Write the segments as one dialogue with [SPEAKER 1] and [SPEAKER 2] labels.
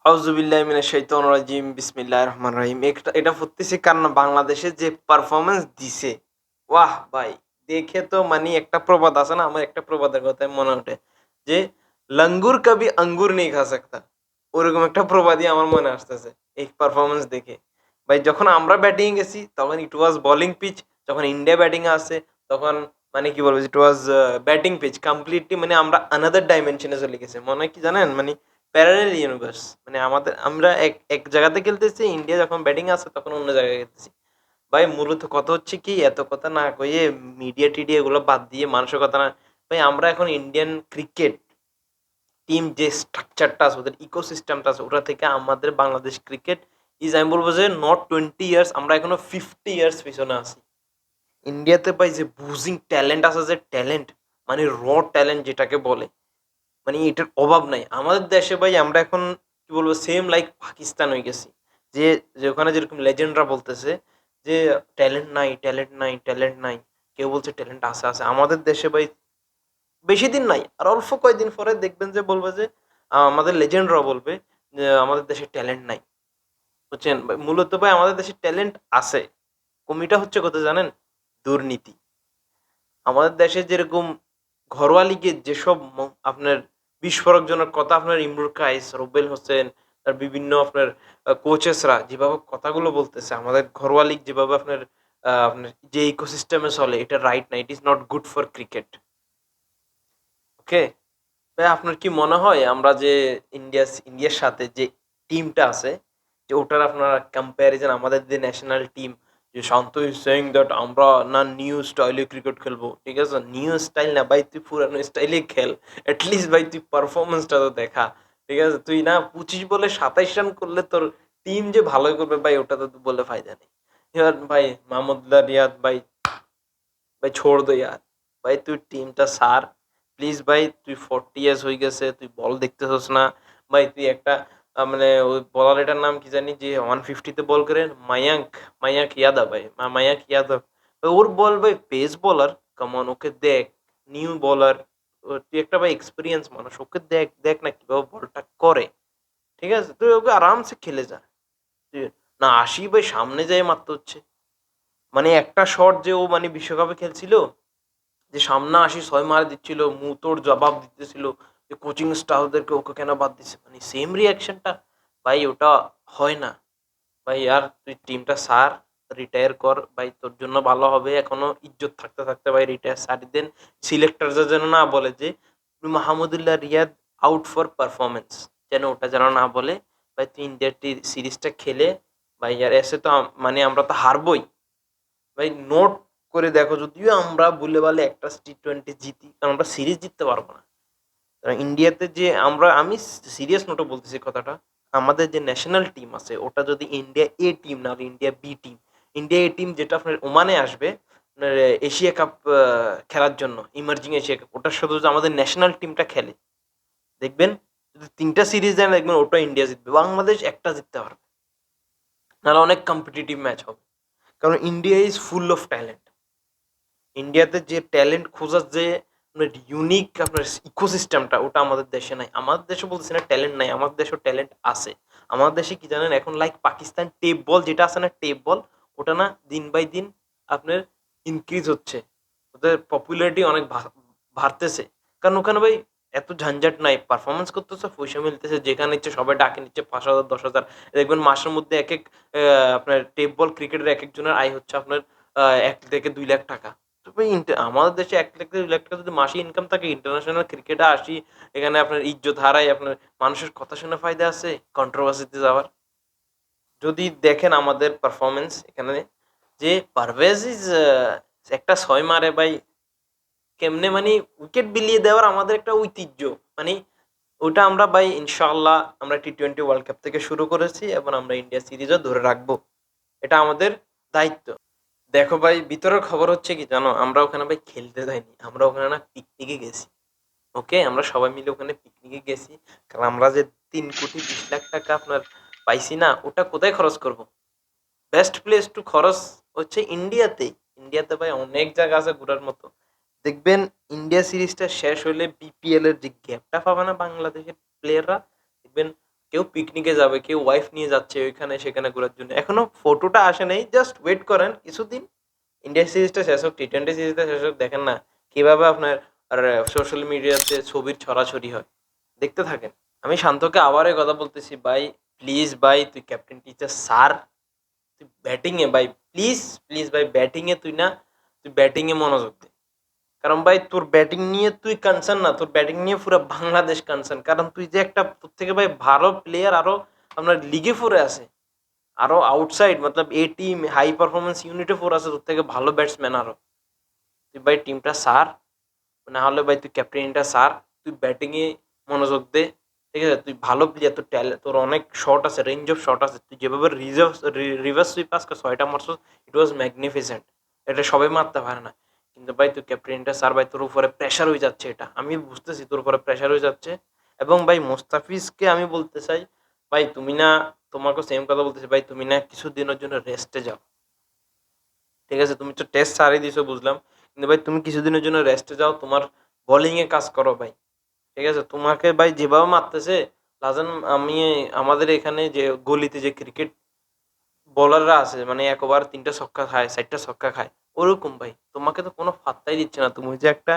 [SPEAKER 1] আউযুবিল্লাহি মিনাশ শাইতানির রাজিম। বিসমিল্লাহির রহমানির রহিম। এটা ফুটতেছে কারণ বাংলাদেশে যে পারফরম্যান্স দিছে, ওয়াহ ভাই! দেখে তো একটা প্রবাদ আছে না? আমার একটা প্রবাদের কথা মনে ওঠে যে, "লঙ্গুর কভি আঙ্গুর নেই খা সকতা।" ওরকম একটা প্রবাদই আমার মনে আসতেছে এই পারফরম্যান্স দেখে। ভাই যখন আমরা ব্যাটিং এ গেছি তখন ইট ওয়াজ বোলিং পিচ। যখন ইন্ডিয়া ব্যাটিং এ আসে তখন কি বলবো? ইট ওয়াজ ব্যাটিং পিচ। কমপ্লিটলি আমরা আনাদার ডাইমেনশন এ চলে গেছি। মনে হয় কি জানেন? Parallel universe. আমরা এক জায়গাতে খেলতেছি, ইন্ডিয়া যখন ব্যাটিং এ আছে তখন অন্য জায়গায় খেলতেছি। ভাই মূলত কথা হচ্ছে কি, এত কথা না কইয়ে মিডিয়া-টিডিয়া এগুলো বাদ দিয়ে মানুষের কথা না, ভাই আমরা এখন ইন্ডিয়ান ক্রিকেট টিম যে স্ট্রাকচারটা আছে, ওদের ইকোসিস্টেমটা আছে, ওটা থেকে আমাদের বাংলাদেশ ক্রিকেট আমি বলবো যে নট 20 ইয়ার্স, আমরা এখনো 50 ইয়ার্স পিছনে আছি। ইন্ডিয়াতে ভাই যে বুজিং ট্যালেন্ট আছে, যে ট্যালেন্ট র ট্যালেন্ট যেটাকে বলে, এটার অভাব নাই। আমাদের দেশে ভাই আমরা এখন কি বলবো, সেম লাইক পাকিস্তান হয়ে গেছি। যে যে ওখানে যেরকম লেজেন্ডরা বলতেছে যে ট্যালেন্ট নাই, ট্যালেন্ট নাই, ট্যালেন্ট নাই। কেউ বলছে ট্যালেন্ট আছে, আছে। আমাদের দেশে ভাই বেশি দিন নাই। আর অল্প কয়েকদিন পরে দেখবেন যে বলবে যে আমাদের লেজেন্ডরা বলবে যে আমাদের দেশে ট্যালেন্ট নাই। বুঝছেন? ভাই মূলত ভাই আমাদের দেশে ট্যালেন্ট আছে। কমিটা হচ্ছে কোথায় জানেন? দুর্নীতি। আমাদের দেশে যেরকম ঘরোয়া লিগে যেসব আপনার বিস্ফোরকজনক কথা আপনার ইমরুল কায়েস, রুবেল হোসেন, আর বিভিন্ন আপনার কোচেসরা যেভাবে কথাগুলো বলতেছে, আমাদের ঘরোয়া লিগ যেভাবে আপনার যে ইকোসিস্টেম এ চলে, এটা রাইট না। It is not good for cricket. Okay? ভাই আপনার কি মনে হয় আমরা যে ইন্ডিয়ার সাথে যে টিমটা আছে, যে ওটার আপনার কম্প্যারিজন আমাদের যে ন্যাশনাল টিম, যে শান্ত ইজ সেইং দ্যাট আমরা না নিউ স্টাইলে ক্রিকেট খেলবো। ঠিক আছে? নিউ স্টাইল না ভাই, তুই পুরানো স্টাইলে খেল। এট লিস্ট ভাই তুই পারফরম্যান্সটা তো দেখা। ঠিক আছে? তুই না ২৫ বলে ২৭ রান করলে তোর টিম যে ভালো করবে ভাই, ওটা তো বলে ফায়দা নেই। এবার ভাই মাহমুদুল্লাহ রিয়াদ ভাই, ভাই ছোড় দো ইয়ার। ভাই তুই টিমটা সার। প্লিজ ভাই, তুই 40 ইয়ার্স হয়ে গেছে, তুই বল দেখতেছস না। ভাই তুই একটা ওই বলারেটার নাম কি জানি, যে 150 তে বল করে? মায়াঙ্ক ইয়াদব ভাই। মায়াঙ্ক ইয়াদব। ভাই ওর বল ভাই, পেস বোলার। কাম অন, ওকে দেখ। New bowler. তুই একটা ভাই এক্সপেরিয়েন্স মানুষ। ওকে দেখ, দেখ না কিভাবে বলটা করে। ঠিক আছে? তুই ওকে আরামসে খেলে যা। তুই না ৮০ ভাই সামনে যেয়ে মারতে হচ্ছে। একটা শট যে ও বিশ্বকাপে খেলছিল, যে সামনে ৮০ মারা দিচ্ছিল, মুতোর জবাব দিতেছিল যে কোচিং স্টাফদেরকে ওকে কেন বাদ দিছে? সেম রিঅ্যাকশনটা ভাই ওটা হয় না। ভাই আর তুই টিমটা সার, রিটায়ার কর ভাই, তোর জন্য ভালো হবে। এখনো ইজ্জত থাকতে থাকতে ভাই রিটায়ার সারি দেন। সিলেক্টররা যেন না বলে যে Mahmudullah Riyad out for performance, যেন ওটা যেন না বলে। ভাই তুই ইন্ডিয়ার সিরিজটা খেলে ভাই, আর এসে তো আমরা তো হারবই। ভাই নোট করে দেখো, যদিও আমরা ভুলে-বালে একটা টি-20 জিতি, কারণ আমরা সিরিজ জিততে পারবো না। ইন্ডিয়াতে যে আমি সিরিয়াস নোটে বলতেছি কথাটা। আমাদের যে ন্যাশনাল টিম আছে, ওটা যদি ইন্ডিয়া এ টিম না হলে ইন্ডিয়া বি টিম। ইন্ডিয়া এ টিম যেটা আপনার ওমানে আসবে আপনার এশিয়া কাপ খেলার জন্য, ইমার্জিং এশিয়া কাপ। ওটার সাথে যদি আমাদের ন্যাশনাল টিমটা খেলে, দেখবেন যদি ৩ টা সিরিজ দেন, দেখবেন ওটা ইন্ডিয়া জিতবে। বাংলাদেশ একটা জিততে পারবে। নাহলে অনেক কম্পিটিটিভ ম্যাচ হবে। কারণ India is full of talent. ইন্ডিয়াতে যে ট্যালেন্ট খোঁজার যে ইউনিক আপনার ইকোসিস্টেমটা, ওটা আমাদের দেশে নাই। আমাদের দেশে বলতেছি না ট্যালেন্ট নাই, আমাদের দেশেও ট্যালেন্ট আছে। আমাদের দেশে কি জানেন, এখন লাইক পাকিস্তান টেপ বল যেটা আছে না, টেপ বল, ওটা না দিন বাই দিন আপনার ইনক্রিজ হচ্ছে। ওদের পপুলারিটি অনেক বাড়তেছে। কারণ ওখানে ভাই এত ঝঞ্ঝাট নাই। পারফরম্যান্স করতেছে, পয়সা মিলতেছে, যেখানে ইচ্ছে সবাই ডাকে নিচ্ছে ৫,০০০, ১০,০০০। দেখবেন মাসের মধ্যে একেক আপনার টেপ বল ক্রিকেটের একেকজনের আয় হচ্ছে আপনার ১ থেকে ২ লাখ টাকা। তো ভাই আমাদের দেশে ১ লাখ থেকে ২ লাখ টাকা যদি মাসে ইনকাম থাকে, ইন্টারন্যাশনাল ক্রিকেটে আসি, এখানে আপনার ইজ্জত হারাই, আপনার মানুষের কথা শুনে ফায়দা আছে কন্ট্রোভার্সিতে যাওয়ার? যদি দেখেন আমাদের পারফরম্যান্স এখানে, যে পারভেজ ইজ একটা ৬ মারে ভাই, কেমনে উইকেট বিলিয়ে দেওয়ার আমাদের একটা ঐতিহ্য। মানে ওটা আমরা ভাই ইনশাআল্লাহ আমরা টি-20 ওয়ার্ল্ড কাপ থেকে শুরু করেছি, এবং আমরা ইন্ডিয়া সিরিজও ধরে রাখবো। এটা আমাদের দায়িত্ব। দেখো ভাই, ভিতরের খবর হচ্ছে কি জানো? আমরা ওখানে ভাই খেলতে যাইনি। আমরা ওখানে না পিকনিকে গেছি। ওকে? আমরা সবাই মিলে ওখানে পিকনিকে গেছি। কারণ আমরা যে ৩,২০,০০,০০০ আপনার পাইছি না, ওটা কোথায় খরচ করব? বেস্ট প্লেস টু খরচ হচ্ছে ইন্ডিয়াতেই। ইন্ডিয়াতে ভাই অনেক জায়গা আছে ঘুরার মতো। দেখবেন ইন্ডিয়া সিরিজটা শেষ হইলে বিপিএল এর যে গ্যাপটা পাবে না বাংলাদেশের প্লেয়াররা, দেখবেন কেউ পিকনিকে যাবে, কেউ ওয়াইফ নিয়ে যাচ্ছে ওইখানে সেখানে ঘোরার জন্য। এখনো ফটোটা আসে নাই। জাস্ট ওয়েট করেন কিছুদিন। ইন্ডিয়া সিরিজটা শেষ হোক, টি-20 সিরিজটা শেষ হোক। দেখেন না কিভাবে আপনার সোশ্যাল মিডিয়াতে ছবির ছড়াছড়ি হয়। দেখতে থাকেন। আমি শান্তকে আবার এই কথা বলতেছি, ভাই প্লিজ ভাই তুই ক্যাপ্টেন টিচার স্যার, তুই ব্যাটিং এ ভাই প্লিজ প্লিজ ভাই ব্যাটিং এ তুই না, তুই ব্যাটিং এ মনোযোগ দে। কারণ ভাই তোর ব্যাটিং নিয়ে তুই কনসার্ন না, তোর ব্যাটিং নিয়ে পুরো বাংলাদেশ কনসার্ন। কারণ তুই যে একটা তোর থেকে ভাই ভালো প্লেয়ার আরো আপনার লিগে ফোরে আছে, আরো আউটসাইড মতলব এ টিম হাই পারফরমেন্স ইউনিটে ফোর আছে তোর থেকে ভালো ব্যাটসম্যান আরো। তুই ভাই টিমটা সার, না হলে ভাই তুই ক্যাপ্টেনটা সার, তুই ব্যাটিং এ মনোযোগ দে। ঠিক আছে, তুই ভালো প্লেয়ার, তোর ট্যালেন্ট, তোর অনেক শট আছে, রেঞ্জ অফ শট আছে। তুই যেভাবে রিভার্স সুইপ আজকে 6টা মারছস, ইট ওয়াজ ম্যাগনিফিসেন্ট। এটা সবাই মারতে পারে না। কিন্তু ভাই তুই ক্যাপ্টেনটা স্যার, ভাই তোর উপরে প্রেশার হয়ে যাচ্ছে, এটা আমি বুঝতেছি তোর উপরে প্রেশার হয়ে যাচ্ছে। এবং ভাই মোস্তাফিজকে আমি বলতে চাই, ভাই তুমি না, তোমাকেও সেম কথা বলতেছি ভাই, তুমি না কিছুদিনের জন্য রেস্টে যাও। ঠিক আছে, তুমি তো টেস্ট সারিয়ে দিছো বুঝলাম, কিন্তু ভাই তুমি কিছুদিনের জন্য রেস্টে যাও, তোমার বোলিং এ কাজ করো ভাই। ঠিক আছে, তোমাকে ভাই যেভাবে মারতেছে লাজন, আমি আমাদের এখানে যে গলিতে যে ক্রিকেট বোলাররা আছে মানে এক ওভার 3টা ছক্কা খায়, 4টা ছক্কা খায়, ওরকম ভাই তোমাকে তো কোনো পাত্তাই দিচ্ছে না। তুমি যে একটা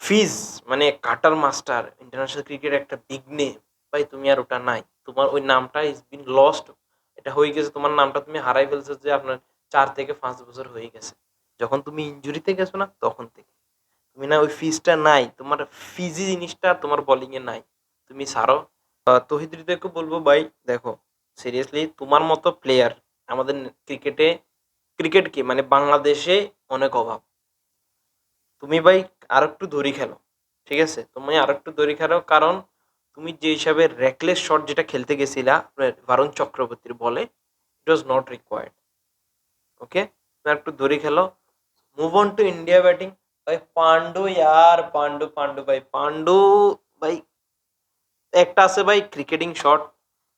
[SPEAKER 1] ফিজ মানে কাটার মাস্টার, ইন্টারন্যাশনাল ক্রিকেট একটা বিগ নেম, ভাই তুমি আর ওটা নাই। তোমার ওই নামটা ইজ বিন লস্ট, এটা হয়ে গেছে, তোমার নামটা তুমি হারাই ফেলছো যে আপনার 4 থেকে 5 বছর হয়ে গেছে, যখন তুমি ইনজুরিতে গেছো না তখন থেকে। তুমি না ওই ফিজটা নাই, তোমার ফিজি জিনিসটা তোমার বোলিং এ নাই, তুমি ছাড়ো। তহিদ হৃদয়কে বলবো ভাই দেখো, সিরিয়াসলি তোমার মতো প্লেয়ার আমাদের ক্রিকেটে, ক্রিকেট কি মানে বাংলাদেশে অনেক অভাব। তুমি ভাই আর একটু দড়ি খেলো। ঠিক আছে, তুমি আর একটু দড়ি খেলো, কারণ তুমি যে হিসাবে রেকলেস শট যেটা খেলতে গেছিলা আপনার ভারুণ চক্রবর্তীর বলে, ইট ওয়াজ নট রিকোয়ার্ড। ওকে, তুমি আর একটু দড়ি খেলো। Move on to India batting. ভাই পান্ডু ইয়ার, পান্ডু পান্ডু ভাই পান্ডু ভাই, একটা আছে ভাই ক্রিকেটিং শট,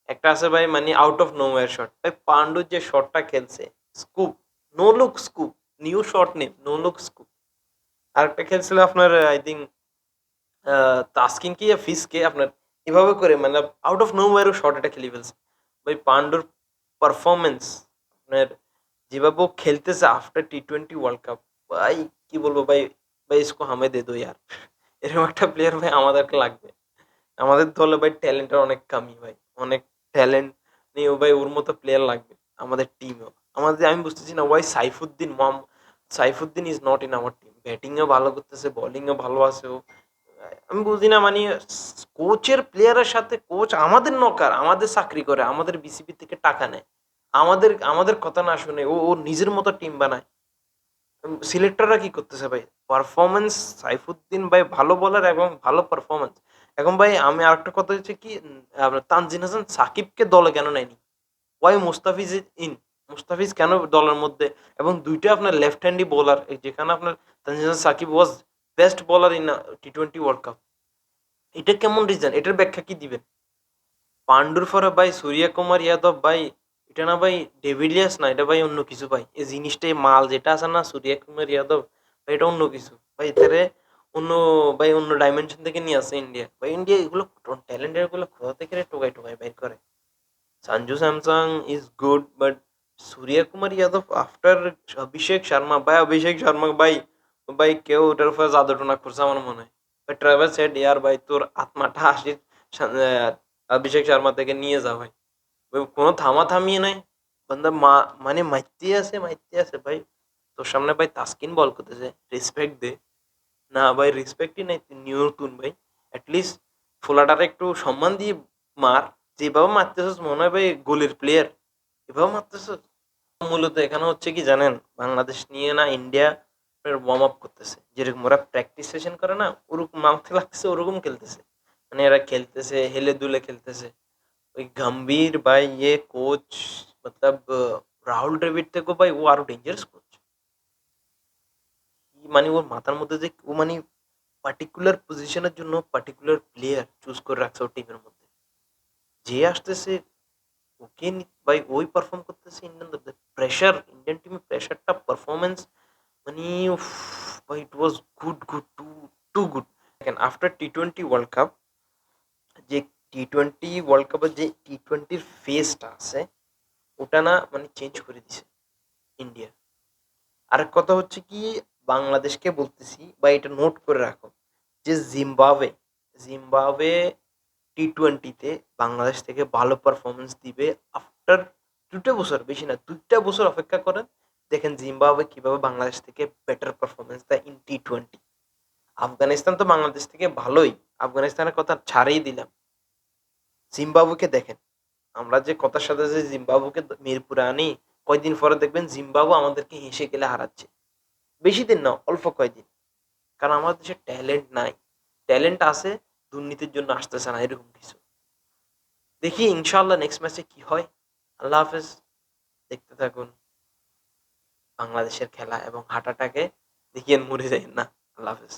[SPEAKER 1] একটা আছে ভাই মানে আউট অফ নোওয়্যার শট। ভাই পান্ডুর যে শটটা খেলছে, scoop, no look scoop, new shot name no look scoop. আরেকটা খেলছিল আপনার আই থিঙ্ক তাস্কিন কি ফিসকে আপনার এভাবে করে মানে আউট অফ নোওয়্যারও শট এটা খেলে ফেলছে। ভাই পান্ডুর পারফরমেন্স আপনার যেভাবে ও খেলতেছে আফটার টি-20 ওয়ার্ল্ড কাপ, ভাই কি বলবো ভাই, ভাই ইসকো হামে দে দো ইয়ার। এরকম একটা প্লেয়ার ভাই আমাদেরকে লাগবে। আমাদের দলে ভাই ট্যালেন্টের অনেক কমি ভাই, অনেক ট্যালেন্ট নেই ও ভাই, ওর মতো প্লেয়ার লাগবে আমাদের টিমেও। আমাদের আমি বুঝতেছি না why Saifuddin is not in our team. ব্যাটিংও ভালো করতেছে, বোলিংও ভালো আছে ও। আমি বুঝি না মানে কোচের প্লেয়ারের সাথে কোচ আমাদের নকার, আমাদের চাকরি করে, আমাদের বিসিবি থেকে টাকা নেয়, আমাদের আমাদের কথা না শুনে ও ওর নিজের মতো টিম বানায়। সিলেক্টররা কি করতেছে ভাই, পারফরমেন্স। সাইফুদ্দিন ভাই ভালো বলার এবং ভালো পারফরমেন্স। এখন ভাই আমি আরেকটা কথা হচ্ছে কি, আপনার তানজিন হাসান সাকিবকে দলে কেন নেয়নি? ওয়াই মুস্তাফিজ ইন, মুস্তাফিজ কেন দলের মধ্যে? এবং দুইটা আপনার লেফট হ্যান্ডি বোলার, যেখানে আপনার Tanzim Hasan Sakib was best bowler in টি-20 ওয়ার্ল্ড কাপ। এটা কেমন রিজন, এটার ব্যাখ্যা কি দিবেন? পান্ডুর পরে ভাই সূর্য কুমার যাদব ভাই, এটা না ভাই ডেভিলিয়ার্স না, এটা ভাই অন্য কিছু ভাই। এই জিনিসটাই মাল যেটা আছে না সূর্য কুমার যাদব ভাই, এটা অন্য কিছু ভাই। এটারে অন্য ভাই অন্য ডাইমেনশন থেকে নিয়ে আসে ইন্ডিয়া ভাই। ইন্ডিয়া এগুলো ট্যালেন্টের গুলো কোথা থেকে টোকাই টোকাই বের করে। Sanju Samson is good but Surya Kumar Yadav after Abhishek Sharma, ভাই অভিষেক শর্মা ভাই, ভাই কেউ ওটার উপরে জাদু টোনা করছে আমার মনে হয়। ভাই ট্রাভেল সেট ইয়ার ভাই তোর আত্মাটা আসি অভিষেক শর্মা থেকে নিয়ে যা ভাই। ওই কোনো থামাথামি নাই, বান্দা মানে মাইতে আছে ভাই। তোর সামনে ভাই তাসকিন বল করতেছে, রেসপেক্ট দে। না ভাই রেসপেক্টই নাই, তুই নিউ নতুন ভাই, অ্যাটলিস্ট ফোলাটারে একটু সম্মান দিয়ে মার। যেভাবে মারতেছিস মনে হয় ভাই গোলের প্লেয়ার, এভাবে মারতেছিস। মূলত এখানে হচ্ছে কি জানেন, বাংলাদেশ নিয়ে না ইন্ডিয়া ওয়ার্ম আপ করতেছে, যেরকম ওরা প্র্যাকটিস সেশন করে না ওরকম মাঠে লাগতেছে, ওরকম খেলতেছে। মানে এরা খেলতেছে, হেলে দুলে খেলতেছে। ওই গম্ভীর ভাই ये কোচ मतलब রাহুল দ্রাবিড় থেকেও ভাই ও আরো ডেঞ্জারাস কোচ। মানে ওর মাথার মধ্যে যে ও মানে পার্টিকুলার পজিশনের জন্য পার্টিকুলার প্লেয়ার চুজ করে রাখছে ওর টিমের মধ্যে। যে আসতেছে ওকে ভাই ওই পারফর্ম করতেছে। ইন্ডিয়ান প্রেশার, ইন্ডিয়ান টিমের প্রেশারটা পারফরমেন্স মানে উফ, ভাই it was good good too too good. দেখেন আফটার টি-20 ওয়ার্ল্ড কাপ যে টি-টোয়েন্টি ওয়ার্ল্ড কাপের যে টি-টোয়েন্টির ফেসটা আছে ওটা না মানে চেঞ্জ করে দিছে ইন্ডিয়া। আরেক কথা হচ্ছে কি বাংলাদেশকে বলতেছি বা এটা নোট করে রাখো যে জিম্বাবুয়ে টি-টোয়েন্টিতে বাংলাদেশ থেকে ভালো পারফরমেন্স দিবে আফটার ২টা বছর, বেশি না ২টা বছর অপেক্ষা করেন। দেখেন জিম্বাবুয়ে কিভাবে বাংলাদেশ থেকে বেটার পারফরমেন্স দেয় ইন টি-টোয়েন্টি। আফগানিস্তান তো বাংলাদেশ থেকে ভালোই। আফগানিস্তানের কথা ছাড়েই দিলাম। জিম্বাবুয়েকে দেখেন। আমরা যে কথার সাথে যে জিম্বাবুয়েকে মিরপুরে আনি, কয়দিন পরে দেখবেন জিম্বাবুয়ে আমাদেরকে হেসে খেলে হারাচ্ছে। বেশি দিন না, অল্প কয়দিন। কারণ আমাদের দেশে ট্যালেন্ট নাই। ট্যালেন্ট আছে, দুর্নীতির জন্য আসতেছে না, এরকম কিছু। দেখি ইনশাআল্লাহ নেক্সট ম্যাচে কি হয়। আল্লাহ হাফেজ। দেখতে থাকুন বাংলাদেশের খেলা এবং হাঁটাটাকে দেখিয়ে মরে যাইয়েন না। আল্লাহ হাফেজ।